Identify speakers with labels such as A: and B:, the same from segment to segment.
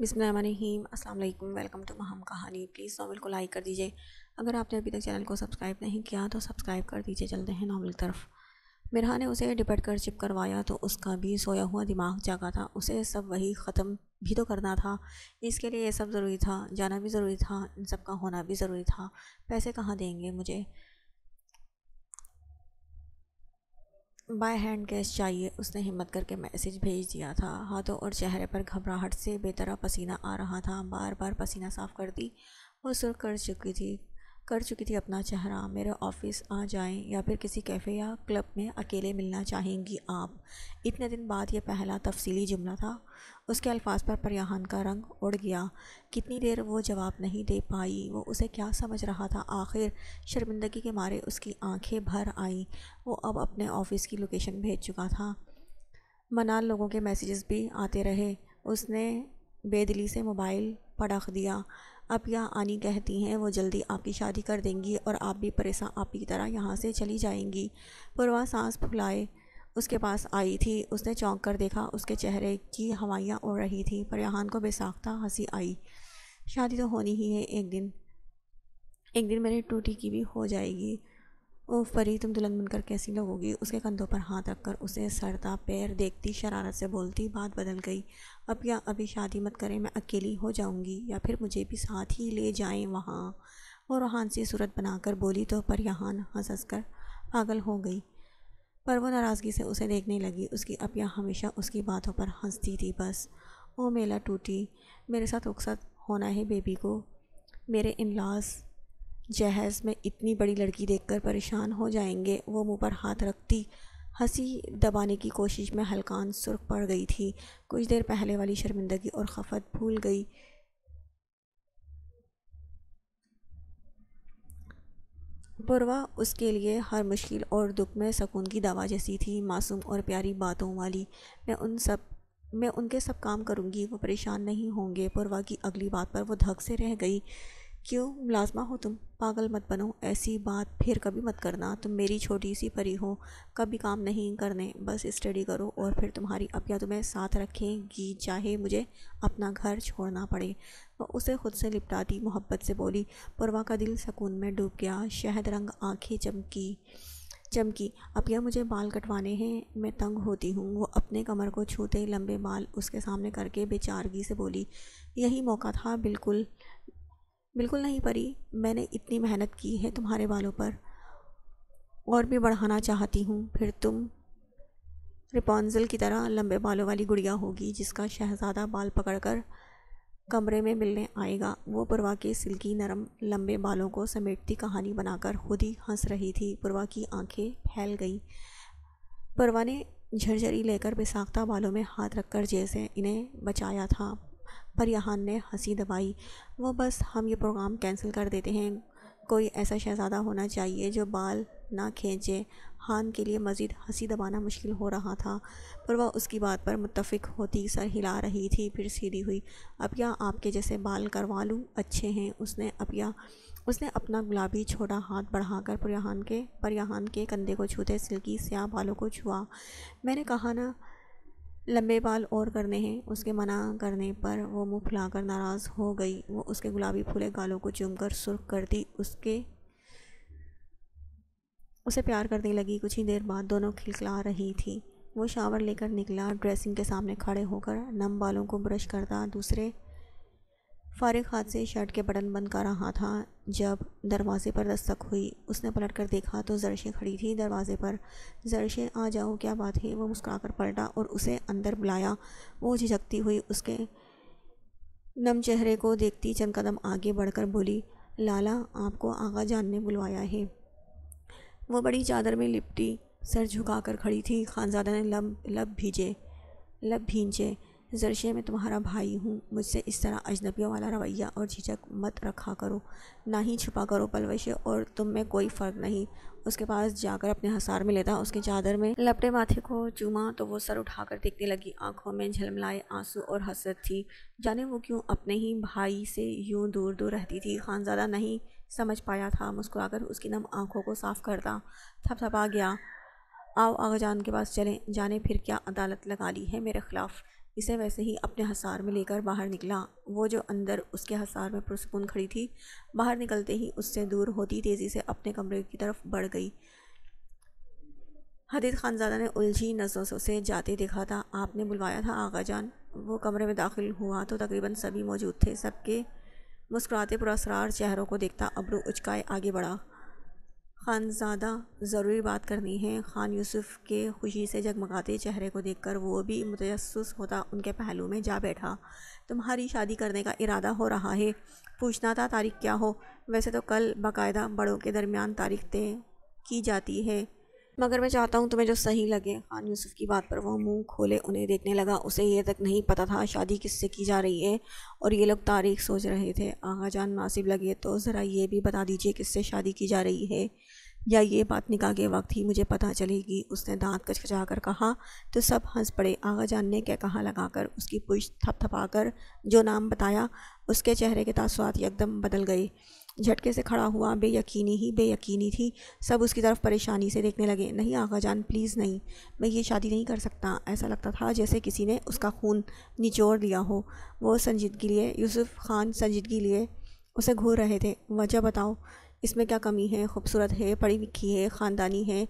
A: بسم اللہ الرحمن الرحیم۔ السلام علیکم، ویلکم ٹو مہم کہانی۔ پلیز ناول کو لائک کر دیجیے۔ اگر آپ نے ابھی تک چینل کو سبسکرائب نہیں کیا تو سبسکرائب کر دیجیے۔ چلتے ہیں ناول کی طرف۔ مرحا نے اسے ڈپٹ کر چپ کروایا تو اس کا بھی سویا ہوا دماغ جاگا تھا۔ اسے سب وہی ختم بھی تو کرنا تھا۔ اس کے لیے یہ سب ضروری تھا، جانا بھی ضروری تھا، ان سب کا ہونا بھی ضروری تھا۔ پیسے کہاں دیں گے مجھے؟ بائی ہینڈ کیش چاہیے۔ اس نے ہمت کر کے میسج بھیج دیا تھا۔ ہاتھوں اور چہرے پر گھبراہٹ سے بے طرح پسینہ آ رہا تھا۔ بار بار پسینہ صاف کرتی وہ سرخ کر چکی تھی اپنا چہرہ۔ میرے آفس آ جائیں یا پھر کسی کیفے یا کلب میں اکیلے ملنا چاہیں گی آپ؟ اتنے دن بعد یہ پہلا تفصیلی جملہ تھا۔ اس کے الفاظ پر پریان کا رنگ اڑ گیا۔ کتنی دیر وہ جواب نہیں دے پائی۔ وہ اسے کیا سمجھ رہا تھا آخر؟ شرمندگی کے مارے اس کی آنکھیں بھر آئیں۔ وہ اب اپنے آفس کی لوکیشن بھیج چکا تھا۔ منال لوگوں کے میسیجز بھی آتے رہے۔ اس نے بے دلی سے موبائل پڑک دیا۔ اب یا آنی کہتی ہیں وہ جلدی آپ کی شادی کر دیں گی اور آپ بھی پریساں آپ کی طرح یہاں سے چلی جائیں گی۔ پوروا سانس پھولائے اس کے پاس آئی تھی۔ اس نے چونک کر دیکھا، اس کے چہرے کی ہوائیاں اڑ رہی تھیں۔ پریان کو بے ساختہ ہنسی آئی۔ شادی تو ہونی ہی ہے ایک دن میرے ٹوٹی کی بھی ہو جائے گی۔ اوف پری، تم دلہن بن کر کیسی لگو گی؟ اس کے کندھوں پر ہاتھ رکھ کر اسے سرتا پیر دیکھتی شرارت سے بولتی۔ بات بدل گئی۔ ابھی شادی مت کریں، میں اکیلی ہو جاؤں گی، یا پھر مجھے بھی ساتھ ہی لے جائیں وہاں۔ وہ روحان سی صورت بنا کر بولی تو پریان ہنس کر پاگل ہو گئی۔ پر وہ ناراضگی سے اسے دیکھنے لگی۔ اس کی اپیا ہمیشہ اس کی باتوں پر ہنستی تھی بس۔ او میلا ٹوٹی، میرے ساتھ رخصت ہونا ہے بیبی کو۔ میرے انلاز جہیز میں اتنی بڑی لڑکی دیکھ کر پریشان ہو جائیں گے۔ وہ منہ پر ہاتھ رکھتی ہنسی دبانے کی کوشش میں ہلکان سرخ پڑ گئی تھی۔ کچھ دیر پہلے والی شرمندگی اور خفت بھول گئی۔ پوروا اس کے لیے ہر مشکل اور دکھ میں سکون کی دوا جیسی تھی، معصوم اور پیاری باتوں والی۔ میں ان کے سب کام کروں گی، وہ پریشان نہیں ہوں گے۔ پوروا کی اگلی بات پر وہ دھک سے رہ گئی۔ کیوں ملازمہ ہو تم؟ پاگل مت بنو، ایسی بات پھر کبھی مت کرنا۔ تم میری چھوٹی سی پری ہو، کبھی کام نہیں کرنے، بس اسٹڈی کرو اور پھر تمہاری اپیا تمہیں ساتھ رکھیں گی چاہے مجھے اپنا گھر چھوڑنا پڑے۔ وہ اسے خود سے لپٹاتی محبت سے بولی۔ پوروا کا دل سکون میں ڈوب گیا۔ شہد رنگ آنکھیں چمکی۔ اپیا مجھے بال کٹوانے ہیں، میں تنگ ہوتی ہوں۔ وہ اپنے کمر کو چھوتے لمبے بال اس کے سامنے کر کے بے چارگی سے بولی۔ یہی موقع تھا۔ بالکل نہیں پری، میں نے اتنی محنت کی ہے تمہارے بالوں پر، اور بھی بڑھانا چاہتی ہوں۔ پھر تم ریپونزل کی طرح لمبے بالوں والی گڑیا ہوگی جس کا شہزادہ بال پکڑ کر کمرے میں ملنے آئے گا۔ وہ پوروا کے سلکی نرم لمبے بالوں کو سمیٹتی کہانی بنا کر خود ہی ہنس رہی تھی۔ پوروا کی آنکھیں پھیل گئیں۔ پوروا نے جھرجھری لے کر بے ساختہ بالوں میں ہاتھ رکھ کر جیسے انہیں بچایا تھا۔ پریان نے ہنسی دبائی۔ وہ بس ہم یہ پروگرام کینسل کر دیتے ہیں۔ کوئی ایسا شہزادہ ہونا چاہیے جو بال نہ کھینچے۔ ہان کے لیے مزید ہنسی دبانا مشکل ہو رہا تھا۔ پوروا اس کی بات پر متفق ہوتی سر ہلا رہی تھی، پھر سیدھی ہوئی۔ اپیا آپ کے جیسے بال کروا لوں، اچھے ہیں۔ اس نے اپنا گلابی چھوٹا ہاتھ بڑھا کر پریان کے کندھے کو چھوتے سلکی سیاہ بالوں کو چھوا۔ میں نے کہا نا لمبے بال اور کرنے ہیں۔ اس کے منع کرنے پر وہ منہ پھلا کر ناراض ہو گئی۔ وہ اس کے گلابی پھولے گالوں کو چوم کر سرخ کرتی اسے پیار کرنے لگی۔ کچھ ہی دیر بعد دونوں کھلکھلا رہی تھی۔ وہ شاور لے کر نکلا۔ ڈریسنگ کے سامنے کھڑے ہو کر نم بالوں کو برش کرتا دوسرے فارغ ہاتھ سے شرٹ کے بٹن بند کر رہا تھا جب دروازے پر دستک ہوئی۔ اس نے پلٹ کر دیکھا تو زرشیں کھڑی تھی دروازے پر۔ زرشیں آ جاؤ، کیا بات ہے؟ وہ مسکرا کر پلٹا اور اسے اندر بلایا۔ وہ جھجکتی ہوئی اس کے نم چہرے کو دیکھتی چند قدم آگے بڑھ کر بولی، لالا آپ کو آغا جان نے بلوایا ہے۔ وہ بڑی چادر میں لپٹی سر جھکا کر کھڑی تھی۔ خانزادہ نے لب بھینچے۔ زرشیں میں تمہارا بھائی ہوں، مجھ سے اس طرح اجنبیوں والا رویہ اور جھجک مت رکھا کرو، نہ ہی چھپا کرو پلوشیں اور تم میں کوئی فرق نہیں۔ اس کے پاس جا کر اپنے حصار میں لیتا، اس کے چادر میں لپٹے ماتھے کو چوما تو وہ سر اٹھا کر دیکھنے لگی۔ آنکھوں میں جھلملائے آنسو اور حسرت تھی۔ جانے وہ کیوں اپنے ہی بھائی سے یوں دور دور رہتی تھی۔ خانزادہ نہیں سمجھ پایا تھا۔ مسکرا کر اس کی نم آنکھوں کو صاف کرتا تھپتھپا گیا۔ آؤ آغا جان کے پاس چلیں، جانے پھر کیا عدالت لگا لی ہے میرے خلاف۔ اسے ویسے ہی اپنے حصار میں لے کر باہر نکلا۔ وہ جو اندر اس کے حصار میں پرسکون کھڑی تھی، باہر نکلتے ہی اس سے دور ہوتی تیزی سے اپنے کمرے کی طرف بڑھ گئی۔ حدید خانزادہ نے الجھی نظروں سے جاتے دیکھا تھا۔ آپ نے بلوایا تھا آغا جان؟ وہ کمرے میں داخل ہوا تو تقریباً سبھی موجود تھے۔ سب کے مسکراتے پراسرار چہروں کو دیکھتا ابرو اچکائے آگے بڑھا۔ خانزادہ، ضروری بات کرنی ہے۔ خان یوسف کے خوشی سے جگمگاتے چہرے کو دیکھ کر وہ بھی متجسس ہوتا ان کے پہلو میں جا بیٹھا۔ تمہاری شادی کرنے کا ارادہ ہو رہا ہے؟ پوچھنا تھا تاریخ کیا ہو؟ ویسے تو کل باقاعدہ بڑوں کے درمیان تاریخ طے کی جاتی ہے، مگر میں چاہتا ہوں تمہیں جو صحیح لگے۔ خان یوسف کی بات پر وہ منہ کھولے انہیں دیکھنے لگا۔ اسے یہ تک نہیں پتہ تھا شادی کس سے کی جا رہی ہے، اور یہ لوگ تاریخ سوچ رہے تھے۔ آغا جان، مناسب لگے تو ذرا یہ بھی بتا دیجیے کس سے شادی کی جا رہی ہے، یا یہ بات نکاح کے وقت ہی مجھے پتہ چلے گی؟ اس نے دانت کچکچا کر کہا تو سب ہنس پڑے۔ آغا جان نے کہا لگا کر اس کی پشت تھپ تھپا کر جو نام بتایا، اس کے چہرے کے تاثرات یکدم بدل گئے۔ جھٹکے سے کھڑا ہوا، بے یقینی ہی بے یقینی تھی۔ سب اس کی طرف پریشانی سے دیکھنے لگے۔ نہیں آغا جان، پلیز نہیں، میں یہ شادی نہیں کر سکتا۔ ایسا لگتا تھا جیسے کسی نے اس کا خون نچوڑ لیا ہو۔ وہ سنجیدگی لیے یوسف خان سنجیدگی لیے اسے گھور رہے تھے۔ وجہ بتاؤ، اس میں کیا کمی ہے؟ خوبصورت ہے، پڑھی لکھی ہے، خاندانی ہے،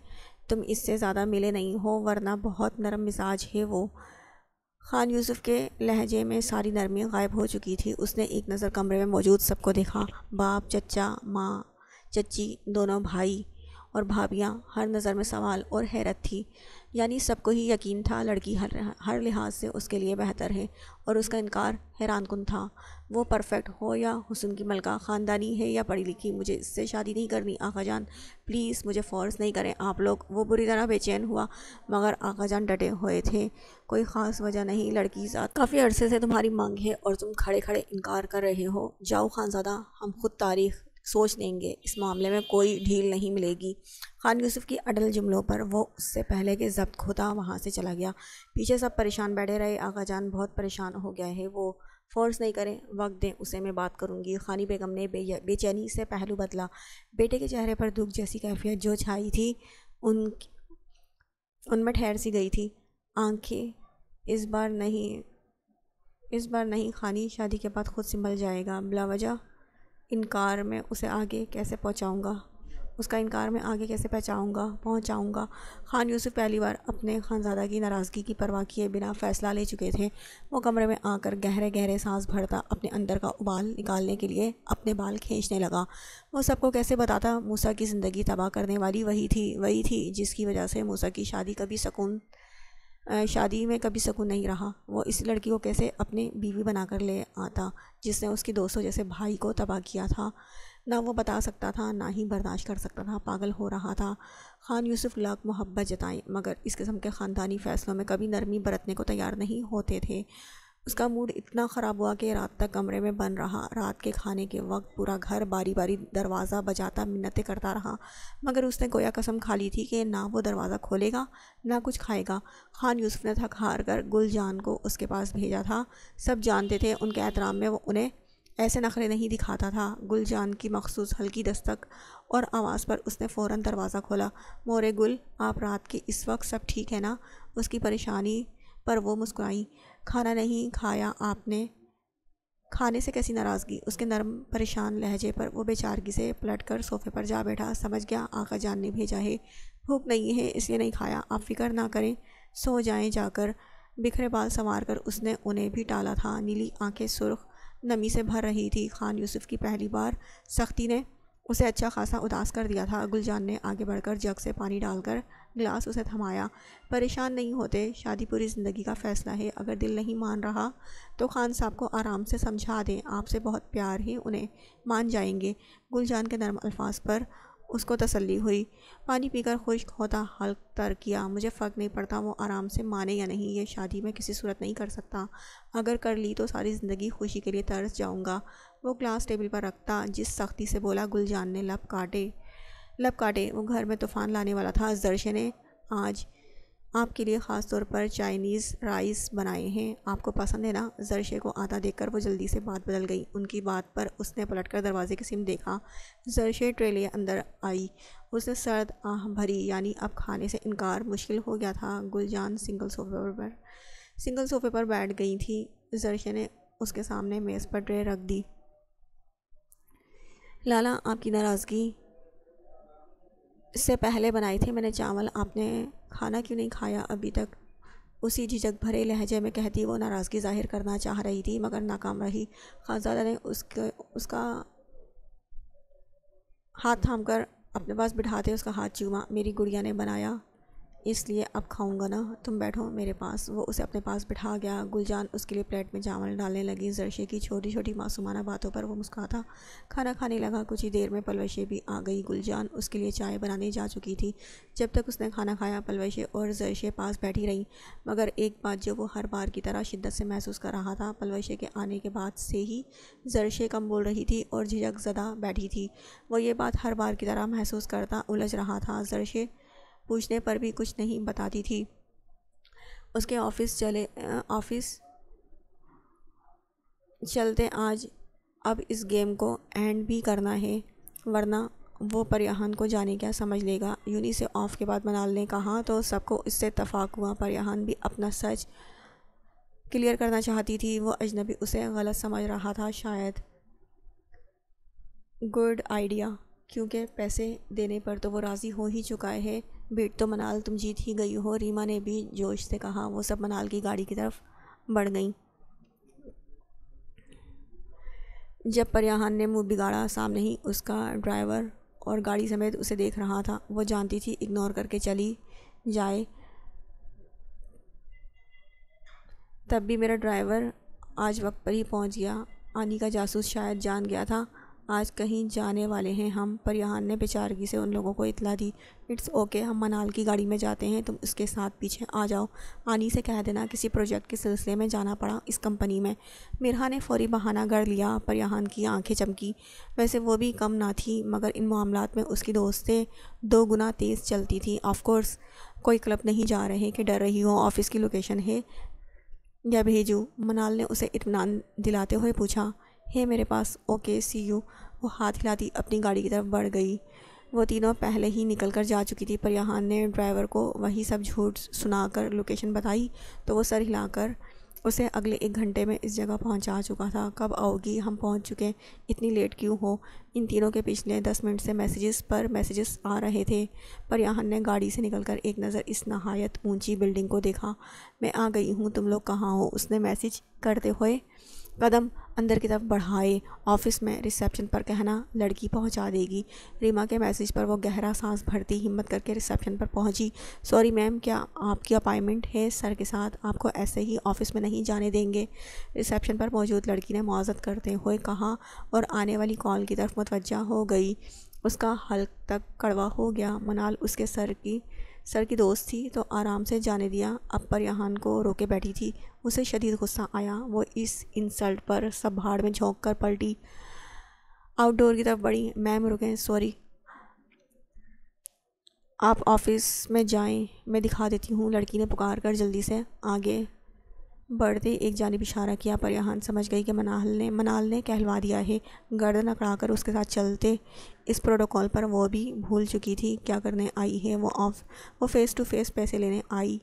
A: تم اس سے زیادہ ملے نہیں ہو، ورنہ بہت نرم مزاج ہے وہ۔ خان یوسف کے لہجے میں ساری نرمی غائب ہو چکی تھی۔ اس نے ایک نظر کمرے میں موجود سب کو دیکھا۔ باپ، چچا، ماں، چچی، دونوں بھائی اور بھابیاں، ہر نظر میں سوال اور حیرت تھی۔ یعنی سب کو ہی یقین تھا لڑکی ہر لحاظ سے اس کے لیے بہتر ہے، اور اس کا انکار حیران کن تھا۔ وہ پرفیکٹ ہو یا حسن کی ملکہ، خاندانی ہے یا پڑھی لکھی، مجھے اس سے شادی نہیں کرنی آغا جان، پلیز مجھے فورس نہیں کریں آپ لوگ۔ وہ بری طرح بے چین ہوا، مگر آغا جان ڈٹے ہوئے تھے۔ کوئی خاص وجہ نہیں، لڑکی ذات کافی عرصے سے تمہاری مانگ ہے اور تم کھڑے کھڑے انکار کر رہے ہو۔ جاؤ خانزادہ، ہم خود تاریخ سوچ لیں گے، اس معاملے میں کوئی ڈھیل نہیں ملے گی۔ خان یوسف کی اڈل جملوں پر وہ اس سے پہلے کہ ضبط کھوتا وہاں سے چلا گیا۔ پیچھے سب پریشان بیٹھے رہے۔ آغا جان بہت پریشان ہو گیا ہے، وہ فورس نہیں کریں، وقت دیں اسے، میں بات کروں گی۔ خانی بیگم نے بے چینی سے پہلو بدلا۔ بیٹے کے چہرے پر دکھ جیسی کیفیت جو چھائی تھی ان میں ٹھہر سی گئی تھی۔ آنکھیں اس بار نہیں خانی، شادی کے بعد خود سنبھل جائے گا۔ بلا وجہ انکار میں اسے آگے کیسے پہنچاؤں گا، اس کا انکار میں آگے کیسے پہنچاؤں گا۔ خان یوسف پہلی بار اپنے خانزادہ کی ناراضگی کی پرواہ کیے بنا فیصلہ لے چکے تھے۔ وہ کمرے میں آ کر گہرے گہرے سانس بھرتا اپنے اندر کا ابال نکالنے کے لیے اپنے بال کھینچنے لگا۔ وہ سب کو کیسے بتاتا موسیٰ کی زندگی تباہ کرنے والی وہی تھی جس کی وجہ سے موسیٰ کی شادی میں کبھی سکون نہیں رہا۔ وہ اس لڑکی کو کیسے اپنی بیوی بنا کر لے آتا جس نے اس کی دوستوں جیسے بھائی کو تباہ کیا تھا۔ نہ وہ بتا سکتا تھا، نہ ہی برداشت کر سکتا تھا، پاگل ہو رہا تھا۔ خان یوسف لاکھ محبت جتائیں مگر اس قسم کے خاندانی فیصلوں میں کبھی نرمی برتنے کو تیار نہیں ہوتے تھے۔ اس کا موڈ اتنا خراب ہوا کہ رات تک کمرے میں بند رہا۔ رات کے کھانے کے وقت پورا گھر باری باری دروازہ بجاتا منتیں کرتا رہا، مگر اس نے گویا قسم کھا لی تھی کہ نہ وہ دروازہ کھولے گا نہ کچھ کھائے گا۔ خان یوسف نے تھک ہار کر گل جان کو اس کے پاس بھیجا تھا۔ سب جانتے تھے ان کے احترام میں وہ انہیں ایسے نخرے نہیں دکھاتا تھا۔ گل جان کی مخصوص ہلکی دستک اور آواز پر اس نے فوراً دروازہ کھولا۔ مورے گل، آپ رات کے اس وقت سب ٹھیک ہے نا؟ اس کی پریشانی پر وہ مسکرائیں۔ کھانا نہیں کھایا آپ نے؟ کھانے سے کیسی ناراضگی؟ اس کے نرم پریشان لہجے پر وہ بے چارگی سے پلٹ کر صوفے پر جا بیٹھا۔ سمجھ گیا، آقا جان نے بھیجا ہے، بھوک نہیں ہے اس لیے نہیں کھایا، آپ فکر نہ کریں، سو جائیں جا کر۔ بکھرے بال سنوار کر اس نے انہیں بھی ٹالا تھا۔ نیلی آنکھیں سرخ نمی سے بھر رہی تھی۔ خان یوسف کی پہلی بار سختی نے اسے اچھا خاصا اداس کر دیا تھا۔ گل جان نے آگے بڑھ کر جگ سے پانی ڈال کر گلاس اسے تھمایا۔ پریشان نہیں ہوتے، شادی پوری زندگی کا فیصلہ ہے، اگر دل نہیں مان رہا تو خان صاحب کو آرام سے سمجھا دیں، آپ سے بہت پیار ہے، انہیں مان جائیں گے۔ گل جان کے نرم الفاظ پر اس کو تسلی ہوئی۔ پانی پی کر خشک ہوتا حلق تر کیا۔ مجھے فرق نہیں پڑتا وہ آرام سے مانے یا نہیں، یہ شادی میں کسی صورت نہیں کر سکتا، اگر کر لی تو ساری زندگی خوشی کے لیے ترس جاؤں گا۔ وہ گلاس ٹیبل پر رکھتا جس سختی سے بولا، گل جان نے لب کاٹے۔ وہ گھر میں طوفان لانے والا تھا۔ زرشے نے آج آپ کے لیے خاص طور پر چائنیز رائس بنائے ہیں، آپ کو پسند ہے نا؟ زرشے کو آتا دیکھ کر وہ جلدی سے بات بدل گئی۔ ان کی بات پر اس نے پلٹ کر دروازے کی سمت دیکھا۔ زرشے ٹرے لیے اندر آئی۔ اس نے سرد آہ بھری، یعنی اب کھانے سے انکار مشکل ہو گیا تھا۔ گل جان سنگل صوفے پر سنگل صوفے پر بیٹھ گئی تھی۔ زرشے نے اس کے سامنے میز پر ٹرے رکھ دی۔ لالا، آپ کی ناراضگی اس سے پہلے بنائی تھی میں نے چاول، آپ نے کھانا کیوں نہیں کھایا ابھی تک؟ اسی جھجک بھرے لہجے میں کہتی وہ ناراضگی ظاہر کرنا چاہ رہی تھی مگر ناکام رہی۔ خانزادہ نے اس کا ہاتھ تھام کر اپنے پاس بٹھاتے اس کا ہاتھ چوما۔ میری گڑیا نے بنایا اس لیے اب کھاؤں گا نا، تم بیٹھو میرے پاس۔ وہ اسے اپنے پاس بٹھا گیا۔ گلجان اس کے لیے پلیٹ میں چاول ڈالنے لگی۔ زرشے کی چھوٹی چھوٹی معصومانہ باتوں پر وہ مسکراتا کھانا کھانے لگا۔ کچھ ہی دیر میں پلوشے بھی آ گئی۔ گلجان اس کے لیے چائے بنانے جا چکی تھی۔ جب تک اس نے کھانا کھایا پلوشے اور زرشے پاس بیٹھی رہیں، مگر ایک بات جو وہ ہر بار کی طرح شدت سے محسوس کر رہا تھا، پلوشے کے آنے کے بعد سے ہی زرشے کم بول رہی تھی اور جھجک زدہ بیٹھی تھی۔ وہ یہ بات ہر بار کی طرح محسوس کرتا الجھ رہا تھا۔ زرشے پوچھنے پر بھی کچھ نہیں بتاتی تھی۔ اس کے آفس چلتے آج اب اس گیم کو اینڈ بھی کرنا ہے، ورنہ وہ پریہان کو جانے کیا سمجھ لے گا۔ یونی سے آف کے بعد منال نے کہا تو سب کو اس سے اتفاق ہوا۔ پریہان بھی اپنا سچ کلیئر کرنا چاہتی تھی۔ وہ اجنبی اسے غلط سمجھ رہا تھا شاید۔ گڈ آئیڈیا، کیونکہ پیسے دینے پر تو وہ راضی ہو ہی چکا ہے۔ بیٹ تو منال تم جیت ہی گئی ہو، ریما نے بھی جوش سے کہا۔ وہ سب منال کی گاڑی کی طرف بڑھ گئیں۔ جب پریہان نے منہ بگاڑا، سامنے ہی اس کا ڈرائیور اور گاڑی سمیت اسے دیکھ رہا تھا۔ وہ جانتی تھی اگنور کر کے چلی جائے، تب بھی میرا ڈرائیور آج وقت پر ہی پہنچ گیا۔ آنی کا جاسوس شاید جان گیا تھا آج کہیں جانے والے ہیں ہم۔ پریہان نے بیچارگی سے ان لوگوں کو اطلاع دی۔ اٹس اوکے، ہم منال کی گاڑی میں جاتے ہیں، تم اس کے ساتھ پیچھے آ جاؤ۔ آنی سے کہہ دینا کسی پروجیکٹ کے سلسلے میں جانا پڑا اس کمپنی میں۔ میرہا نے فوری بہانہ گڑھ لیا۔ پریہان کی آنکھیں چمکی۔ ویسے وہ بھی کم نہ تھی مگر ان معاملات میں اس کی دوستیں 2 گنا تیز چلتی تھیں۔ آف کورس، کوئی کلب نہیں جا رہے کہ ڈر رہی ہو؟ آفس کی لوکیشن ہے یا بھیجوں؟ منال نے اسے اطمینان دلاتے ہوئے پوچھا۔ ہے میرے پاس، اوکے سی یو۔ وہ ہاتھ ہلاتی اپنی گاڑی کی طرف بڑھ گئی۔ وہ تینوں پہلے ہی نکل کر جا چکی تھی۔ پریہان نے ڈرائیور کو وہی سب جھوٹ سنا کر لوکیشن بتائی تو وہ سر ہلا کر اسے اگلے 1 گھنٹے میں اس جگہ پہنچا چکا تھا۔ کب آؤ گی؟ ہم پہنچ چکے، اتنی لیٹ کیوں ہو؟ ان تینوں کے پچھلے 10 منٹ سے میسیجز پر میسیجز آ رہے تھے۔ پریہان نے گاڑی سے نکل کر ایک نظر اس نہایت اونچی بلڈنگ کو دیکھا۔ میں آ گئی ہوں، تم لوگ کہاں ہو؟ اس نے میسیج کرتے ہوئے قدم اندر کی طرف بڑھائے۔ آفس میں، ریسیپشن پر کہنا، لڑکی پہنچا دے گی۔ ریما کے میسیج پر وہ گہرا سانس بھرتی ہمت کر کے ریسیپشن پر پہنچی۔ سوری میم، کیا آپ کی اپائنٹمنٹ ہے سر کے ساتھ؟ آپ کو ایسے ہی آفس میں نہیں جانے دیں گے، ریسیپشن پر موجود لڑکی نے معذرت کرتے ہوئے کہا اور آنے والی کال کی طرف متوجہ ہو گئی۔ اس کا حلق تک کڑوا ہو گیا۔ منال اس کے سر کی دوست تھی تو آرام سے جانے دیا، اب پریہان کو روکے بیٹھی تھی۔ اسے شدید غصہ آیا۔ وہ اس انسلٹ پر سب بھاڑ میں جھونک کر پلٹی، آؤٹ ڈور کی طرف بڑھی۔ میم رکیں، سوری، آپ آفس میں جائیں، میں دکھا دیتی ہوں، لڑکی نے پکار کر جلدی سے آگے بڑھتے ایک جانب اشارہ کیا۔ پریہان سمجھ گئی کہ منال نے کہلوا دیا ہے۔ گردن اکڑا کر اس کے ساتھ چلتے اس پروٹوکول پر وہ بھی بھول چکی تھی کیا کرنے آئی ہے۔ وہ فیس ٹو فیس پیسے لینے آئی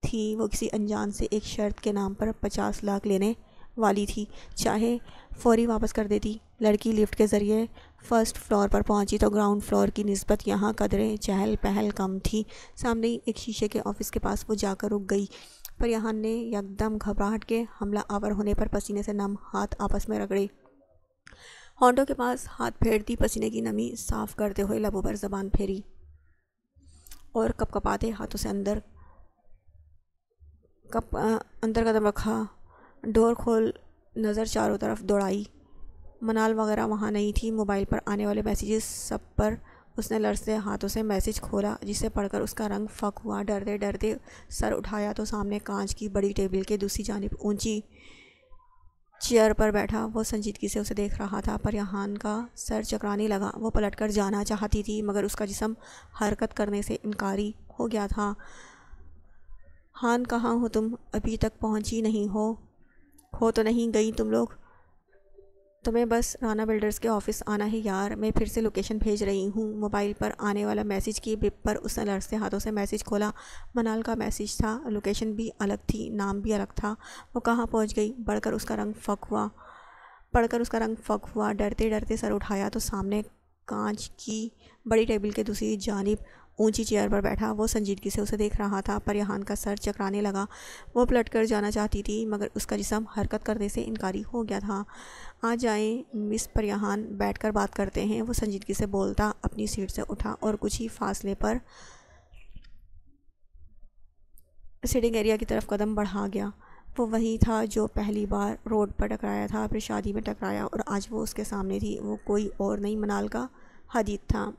A: تھی۔ وہ کسی انجان سے ایک شرط کے نام پر 50 لاکھ لینے والی تھی، چاہے فوری واپس کر دیتی۔ لڑکی لفٹ کے ذریعے فرسٹ فلور پر پہنچی تو گراؤنڈ فلور کی نسبت یہاں قدرے چہل پہل کم تھی۔ سامنے ہی ایک شیشے کے آفس کے پاس وہ جا کر رک گئی۔ پریہان نے یکدم گھبراہٹ کے حملہ آور ہونے پر پسینے سے نم ہاتھ آپس میں رگڑے، ہونٹوں کے پاس ہاتھ پھیرتی پسینے کی نمی صاف کرتے ہوئے لبوں پر زبان پھیری اور کپ کپاتے ہاتھوں سے اندر قدم رکھا۔ ڈور کھول نظر چاروں طرف دوڑائی۔ منال وغیرہ وہاں نہیں تھی۔ موبائل پر آنے والے میسیجز سب پر اس نے لرزتے ہاتھوں سے میسیج کھولا، جسے پڑھ کر اس کا رنگ فک ہوا۔ ڈرتے ڈرتے سر اٹھایا تو سامنے کانچ کی بڑی ٹیبل کے دوسری جانب اونچی چیئر پر بیٹھا وہ سنجیدگی سے اسے دیکھ رہا تھا۔ پریہان کا سر چکرانے لگا۔ وہ پلٹ کر جانا چاہتی تھی مگر اس کا جسم حرکت کرنے سے انکاری ہو گیا تھا۔ ہان، کہاں ہو تم؟ ابھی تک پہنچی نہیں ہو تو نہیں گئی تم لوگ؟ تمہیں بس رانا بلڈرز کے آفس آنا ہے یار، میں پھر سے لوکیشن بھیج رہی ہوں۔ موبائل پر آنے والا میسیج کی بپ پر اس نے لرزتے ہاتھوں سے میسیج کھولا۔ منال کا میسیج تھا، لوکیشن بھی الگ تھی، نام بھی الگ تھا۔ وہ کہاں پہنچ گئی؟ پڑھ کر اس کا رنگ فک ہوا۔ ڈرتے ڈرتے سر اٹھایا تو سامنے کانچ کی بڑی ٹیبل کے دوسری جانب اونچی چیئر پر بیٹھا وہ سنجیدگی سے اسے دیکھ رہا تھا۔ پریہان کا سر چکرانے لگا۔ وہ پلٹ کر جانا چاہتی تھی مگر اس کا جسم حرکت کرنے سے انکاری ہو گیا تھا۔ آ جائیں مس پریہان، بیٹھ کر بات کرتے ہیں، وہ سنجیدگی سے بولتا اپنی سیٹ سے اٹھا اور کچھ ہی فاصلے پر سٹنگ ایریا کی طرف قدم بڑھا گیا۔ وہ وہی تھا جو پہلی بار روڈ پر ٹکرایا تھا، پھر شادی میں ٹکرایا، اور آج وہ اس کے سامنے تھی۔ وہ کوئی اور نہیں، منال کا حدید تھا۔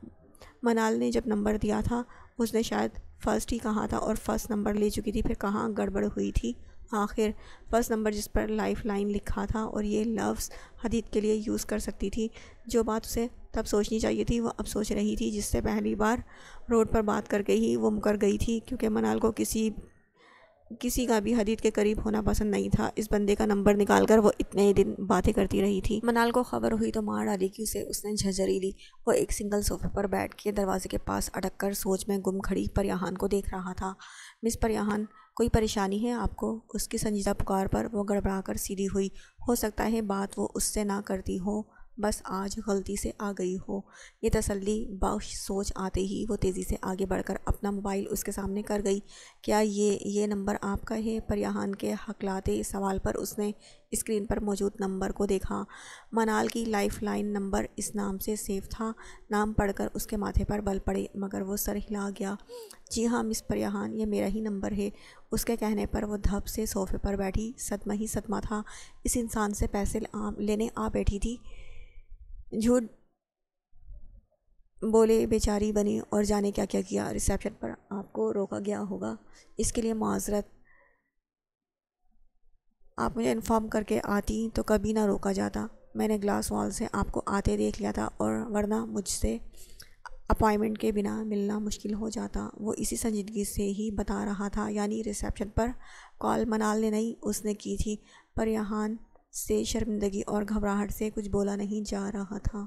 A: منال نے جب نمبر دیا تھا اس نے شاید فرسٹ ہی کہا تھا اور فرسٹ نمبر لے چکی تھی، پھر کہاں گڑبڑ ہوئی تھی آخر؟ فرسٹ نمبر جس پر لائف لائن لکھا تھا اور یہ لفظ حدید کے لیے یوز کر سکتی تھی۔ جو بات اسے تب سوچنی چاہیے تھی وہ اب سوچ رہی تھی، جس سے پہلی بار روڈ پر بات کر کے ہی وہ مکر گئی تھی، کیونکہ منال کو کسی کا بھی حدید کے قریب ہونا پسند نہیں تھا۔ اس بندے کا نمبر نکال کر وہ اتنے دن باتیں کرتی رہی تھی۔ منال کو خبر ہوئی تو مار ڈالی کہ اس نے جھنجھری لی۔ وہ ایک سنگل صوفے پر بیٹھ کے دروازے کے پاس اٹک کر سوچ میں گم کھڑی پریہان کو دیکھ رہا تھا۔ مس پریہان، کوئی پریشانی ہے آپ کو؟ اس کی سنجیدہ پکار پر وہ گڑبڑا کر سیدھی ہوئی۔ ہو سکتا ہے بات وہ اس سے نہ کرتی ہو، بس آج غلطی سے آ گئی ہو۔ یہ تسلی بخش سوچ آتے ہی وہ تیزی سے آگے بڑھ کر اپنا موبائل اس کے سامنے کر گئی۔ کیا یہ نمبر آپ کا ہے؟ پریہان کے ہکلاتے سوال پر اس نے اسکرین پر موجود نمبر کو دیکھا۔ منال کی لائف لائن نمبر اس نام سے سیو تھا۔ نام پڑھ کر اس کے ماتھے پر بل پڑے مگر وہ سر ہلا گیا۔ جی ہاں مس پریہان، یہ میرا ہی نمبر ہے۔ اس کے کہنے پر وہ دھپ سے صوفے پر بیٹھی۔ صدمہ ہی صدمہ تھا۔ اس انسان سے پیسے لینے آ بیٹھی تھی، جھوٹ بولے بیچاری بنی اور جانے کیا کیا کیا۔ ریسیپشن پر آپ کو روکا گیا ہوگا، اس کے لیے معذرت۔ آپ مجھے انفارم کر کے آتی تو کبھی نہ روکا جاتا۔ میں نے گلاس وال سے آپ کو آتے دیکھ لیا تھا، اور ورنہ مجھ سے اپائنٹمنٹ کے بنا ملنا مشکل ہو جاتا۔ وہ اسی سنجیدگی سے ہی بتا رہا تھا، یعنی ریسیپشن پر کال منال نے نہیں اس نے کی تھی۔ پریہان سے شرمندگی اور گھبراہٹ سے کچھ بولا نہیں جا رہا تھا۔